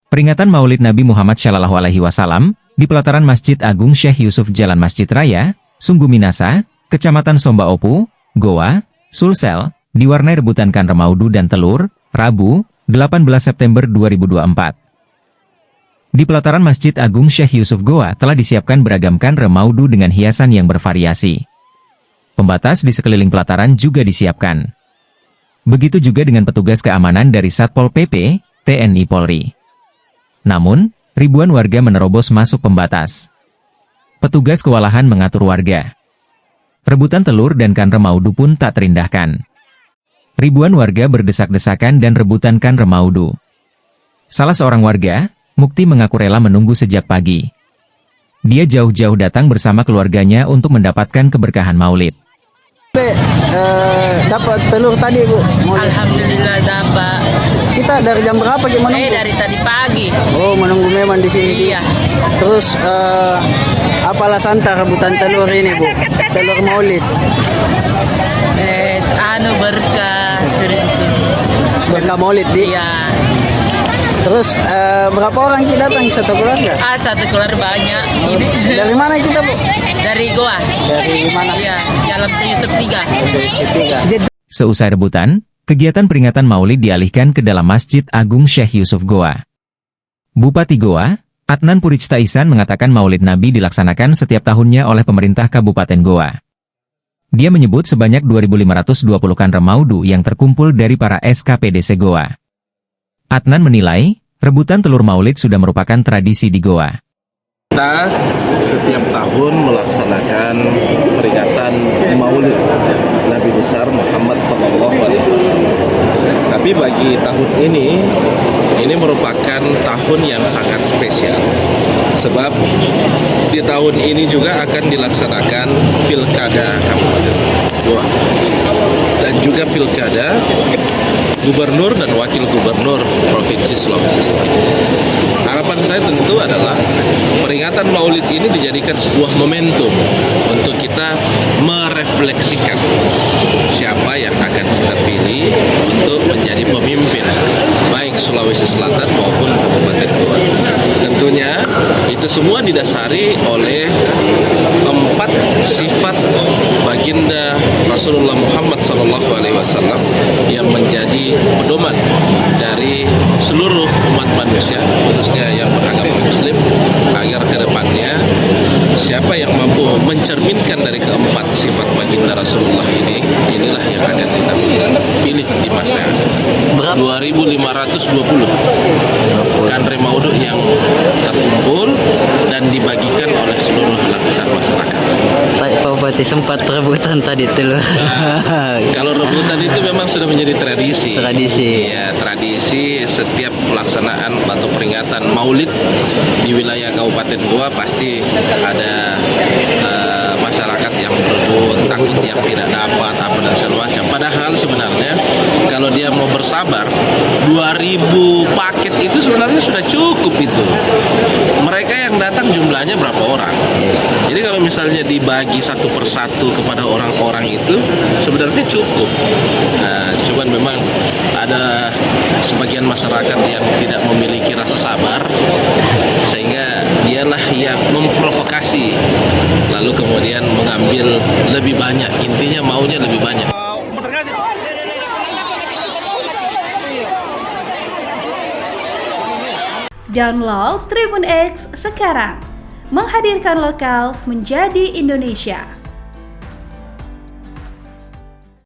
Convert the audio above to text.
Peringatan Maulid Nabi Muhammad SAW di pelataran Masjid Agung Syekh Yusuf Jalan Masjid Raya, Sungguh Minasa, Kecamatan Somba Opu, Goa, Sulsel, diwarnai rebutan kan remaudu dan telur, Rabu, 18 September 2024. Di pelataran Masjid Agung Syekh Yusuf Goa telah disiapkan beragam kan remaudu dengan hiasan yang bervariasi. Pembatas di sekeliling pelataran juga disiapkan. Begitu juga dengan petugas keamanan dari Satpol PP, TNI Polri. Namun, ribuan warga menerobos masuk pembatas. Petugas kewalahan mengatur warga. Rebutan telur dan kan remaudu pun tak terindahkan. Ribuan warga berdesak-desakan dan rebutan kan remaudu. Salah seorang warga, Mukti, mengaku rela menunggu sejak pagi. Dia jauh-jauh datang bersama keluarganya untuk mendapatkan keberkahan Maulid. Dapat telur tadi, Bu. Alhamdulillah dapat. Kita dari jam berapa gimana? Dari tadi pagi. Oh, menunggu memang di sini. Iya. Terus apa alasan rebutan telur ini, Bu? Telur Maulid. Berkah dari sini. Berkah Maulid, Di. Iya. Terus berapa orang kita datang satu keluarga? Satu keluarga banyak. Ini. Dari mana kita, Bu? Dari Goa. Dari mana? Iya, Jalan Yusuf 3. Seusai rebutan, kegiatan peringatan Maulid dialihkan ke dalam Masjid Agung Syekh Yusuf Goa. Bupati Goa, Adnan Puricta Ihsan, mengatakan Maulid Nabi dilaksanakan setiap tahunnya oleh pemerintah Kabupaten Goa. Dia menyebut sebanyak 2.520 kan remaudu yang terkumpul dari para SKPDC Goa. Adnan menilai, rebutan telur Maulid sudah merupakan tradisi di Goa. Kita setiap tahun melaksanakan peringatan Maulid Nabi besar Muhammad SAW. Tapi bagi tahun ini merupakan tahun yang sangat spesial. Sebab di tahun ini juga akan dilaksanakan Pilkada Kabupaten Goa dan juga Pilkada Gubernur dan Wakil Gubernur Provinsi Sulawesi Selatan. Harapan saya tentu adalah peringatan Maulid ini dijadikan sebuah momentum untuk kita merefleksikan siapa yang akan kita pilih untuk menjadi pemimpin baik Sulawesi Selatan maupun Kabupaten Goa. Tentunya itu semua didasari oleh 4 sifat baginda Rasulullah Muhammad SAW yang menjadi pedoman dari seluruh umat manusia, khususnya yang beragama Muslim, agar ke depannya siapa yang mampu mencerminkan dari keempat sifat baginda Rasulullah inilah yang akan kita pilih di masa yang akan. 2.520 kan remaudu yang terkumpul dan dibagikan oleh seluruh lapisan masyarakat. Pak Bupati sempat rebutan tadi telur. Kalau rebutan itu memang sudah menjadi tradisi. Ya, tradisi setiap pelaksanaan atau peringatan Maulid di wilayah Kabupaten Goa pasti ada masyarakat yang berebut, takut yang tidak dapat apa dan segala macam. Padahal sebenarnya kalau dia mau bersabar, 2.000 paket itu sebenarnya sudah cukup itu. Mereka yang datang jumlahnya berapa orang? Jadi kalau misalnya dibagi satu persatu kepada orang-orang itu sebenarnya cukup. Cuman memang ada sebagian masyarakat yang tidak memiliki rasa sabar, sehingga dialah yang memprovokasi, lalu kemudian mengambil lebih banyak. Intinya maunya lebih banyak. Download Tribun X sekarang, menghadirkan lokal menjadi Indonesia.